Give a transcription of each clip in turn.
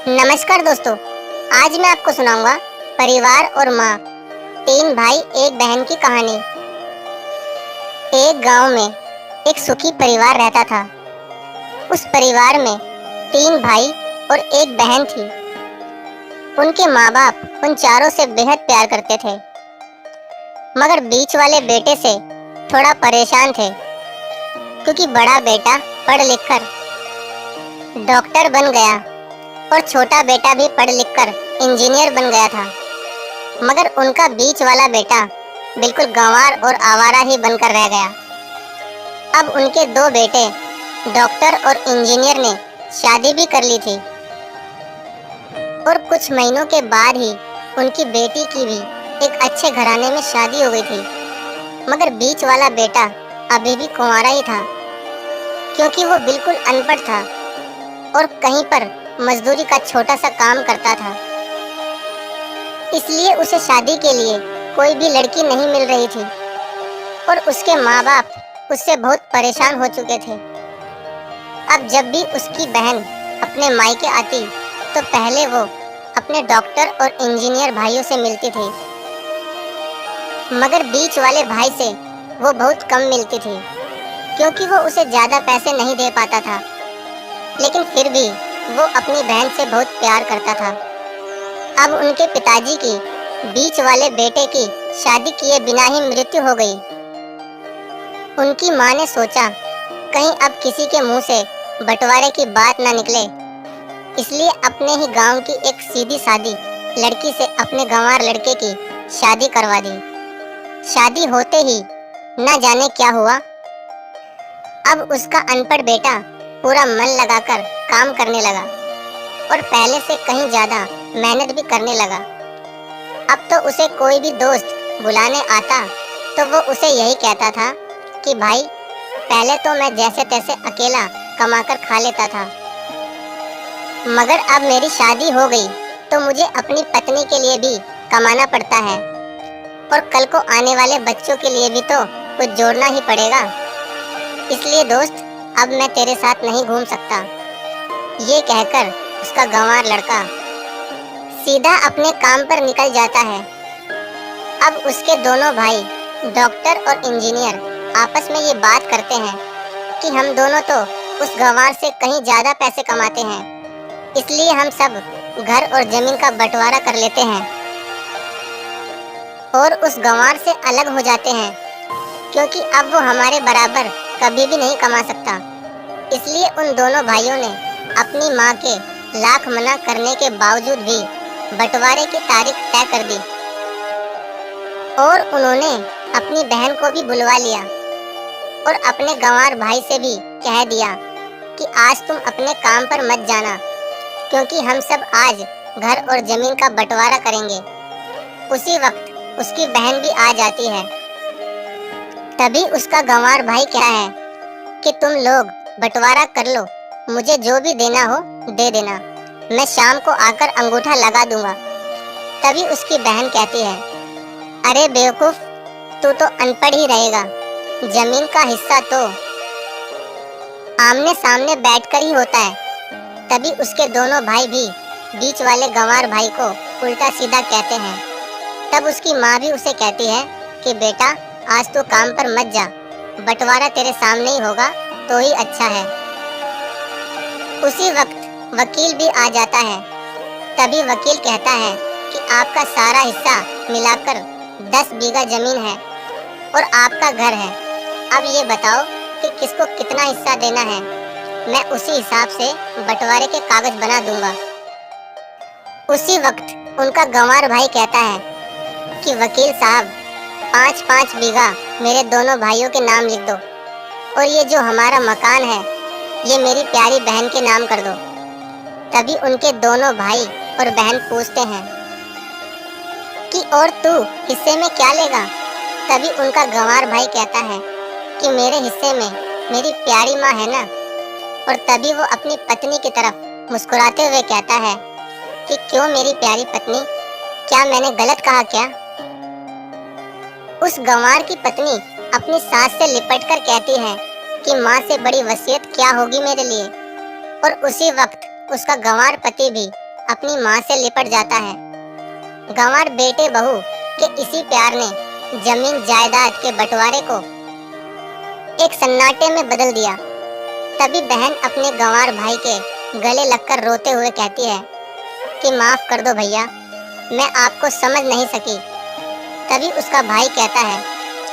नमस्कार दोस्तों। आज मैं आपको सुनाऊंगा परिवार और माँ, तीन भाई एक बहन की कहानी। एक गांव में एक सुखी परिवार रहता था। उस परिवार में तीन भाई और एक बहन थी। उनके माँ बाप उन चारों से बेहद प्यार करते थे, मगर बीच वाले बेटे से थोड़ा परेशान थे, क्योंकि बड़ा बेटा पढ़ लिख कर डॉक्टर बन गया और छोटा बेटा भी पढ़ लिख कर इंजीनियर बन गया था। मगर उनका बीच वाला बेटा बिल्कुल गंवार और आवारा ही बनकर रह गया। अब उनके दो बेटे डॉक्टर और इंजीनियर ने शादी भी कर ली थी और कुछ महीनों के बाद ही उनकी बेटी की भी एक अच्छे घराने में शादी हो गई थी। मगर बीच वाला बेटा अभी भी कुंवारा ही था, क्योंकि वो बिल्कुल अनपढ़ था और कहीं पर मजदूरी का छोटा सा काम करता था। इसलिए उसे शादी के लिए कोई भी लड़की नहीं मिल रही थी और उसके माँ बाप उससे बहुत परेशान हो चुके थे। अब जब भी उसकी बहन अपने मायके आती तो पहले वो अपने डॉक्टर और इंजीनियर भाइयों से मिलती थी, मगर बीच वाले भाई से वो बहुत कम मिलती थी, क्योंकि वो उसे ज़्यादा पैसे नहीं दे पाता था। लेकिन फिर भी वो अपनी बहन से बहुत प्यार करता था। अब उनके पिताजी की बीच वाले बेटे की शादी किए बिना ही मृत्यु हो गई। उनकी माँ ने सोचा कहीं अब किसी के मुंह से बंटवारे की बात ना निकले, इसलिए अपने ही गांव की एक सीधी सादी लड़की से अपने गंवार लड़के की शादी करवा दी। शादी होते ही न जाने क्या हुआ, अब उसका अनपढ़ बेटा पूरा मन लगाकर काम करने लगा और पहले से कहीं ज़्यादा मेहनत भी करने लगा। अब तो उसे कोई भी दोस्त बुलाने आता तो वो उसे यही कहता था कि भाई, पहले तो मैं जैसे तैसे अकेला कमाकर खा लेता था, मगर अब मेरी शादी हो गई तो मुझे अपनी पत्नी के लिए भी कमाना पड़ता है और कल को आने वाले बच्चों के लिए भी तो कुछ जोड़ना ही पड़ेगा। इसलिए दोस्त, अब मैं तेरे साथ नहीं घूम सकता। ये कहकर उसका गंवार लड़का सीधा अपने काम पर निकल जाता है। अब उसके दोनों भाई डॉक्टर और इंजीनियर आपस में ये बात करते हैं कि हम दोनों तो उस गंवार से कहीं ज़्यादा पैसे कमाते हैं, इसलिए हम सब घर और ज़मीन का बंटवारा कर लेते हैं और उस गंवार से अलग हो जाते हैं, क्योंकि अब वो हमारे बराबर कभी भी नहीं कमा सकता। इसलिए उन दोनों भाइयों ने अपनी माँ के लाख मना करने के बावजूद भी बंटवारे की तारीख तय कर दी और उन्होंने अपनी बहन को भी बुलवा लिया और अपने गंवार भाई से भी कह दिया कि आज तुम अपने काम पर मत जाना, क्योंकि हम सब आज घर और जमीन का बंटवारा करेंगे। उसी वक्त उसकी बहन भी आ जाती है। तभी उसका गंवार भाई कहता है कि तुम लोग बंटवारा कर लो, मुझे जो भी देना हो दे देना, मैं शाम को आकर अंगूठा लगा दूंगा। तभी उसकी बहन कहती है, अरे बेवकूफ, तू तो अनपढ़ ही रहेगा, जमीन का हिस्सा तो आमने सामने बैठकर ही होता है। तभी उसके दोनों भाई भी बीच वाले गंवार भाई को उल्टा सीधा कहते हैं। तब उसकी माँ भी उसे कहती है कि बेटा, आज तो काम पर मत जा, बंटवारा तेरे सामने ही होगा तो ही अच्छा है। उसी वक्त वकील भी आ जाता है। तभी वकील कहता है कि आपका सारा हिस्सा मिलाकर 10 बीघा जमीन है और आपका घर है। अब ये बताओ कि किसको कितना हिस्सा देना है, मैं उसी हिसाब से बंटवारे के कागज बना दूंगा। उसी वक्त उनका गंवार भाई कहता है कि वकील साहब, 5-5 बीघा मेरे दोनों भाइयों के नाम लिख दो और ये जो हमारा मकान है ये मेरी प्यारी बहन के नाम कर दो। तभी उनके दोनों भाई और बहन पूछते हैं कि और तू हिस्से में क्या लेगा? तभी उनका गंवार भाई कहता है कि मेरे हिस्से में मेरी प्यारी माँ है ना। और तभी वो अपनी पत्नी की तरफ मुस्कुराते हुए कहता है कि क्यों मेरी प्यारी पत्नी, क्या मैंने गलत कहा क्या? उस गंवार की पत्नी अपनी सास से लिपटकर कहती है कि माँ से बड़ी वसीयत क्या होगी मेरे लिए। और उसी वक्त उसका गंवार पति भी अपनी माँ से लिपट जाता है। गंवार बेटे बहू के इसी प्यार ने जमीन जायदाद के बंटवारे को एक सन्नाटे में बदल दिया। तभी बहन अपने गंवार भाई के गले लगकर रोते हुए कहती है कि माफ कर दो भैया, मैं आपको समझ नहीं सकी। तभी उसका भाई कहता है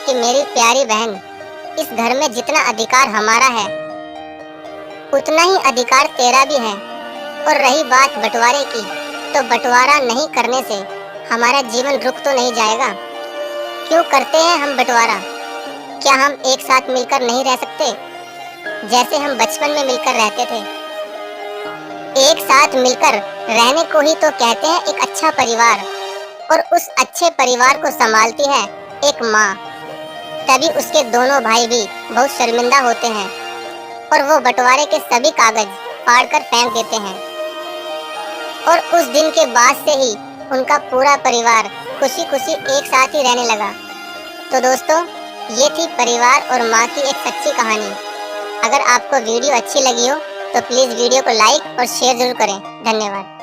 कि मेरी प्यारी बहन, इस घर में जितना अधिकार हमारा है उतना ही अधिकार तेरा भी है। और रही बात बंटवारे की, तो बंटवारा नहीं करने से हमारा जीवन रुक तो नहीं जाएगा। क्यों करते हैं हम बंटवारा? क्या हम एक साथ मिलकर नहीं रह सकते, जैसे हम बचपन में मिलकर रहते थे? एक साथ मिलकर रहने को ही तो कहते हैं एक अच्छा परिवार, और उस अच्छे परिवार को संभालती है एक माँ। तभी उसके दोनों भाई भी बहुत शर्मिंदा होते हैं और वो बंटवारे के सभी कागज फाड़कर फेंक देते हैं। और उस दिन के बाद से ही उनका पूरा परिवार खुशी खुशी एक साथ ही रहने लगा। तो दोस्तों, ये थी परिवार और माँ की एक सच्ची कहानी। अगर आपको वीडियो अच्छी लगी हो तो प्लीज़ वीडियो को लाइक और शेयर जरूर करें। धन्यवाद।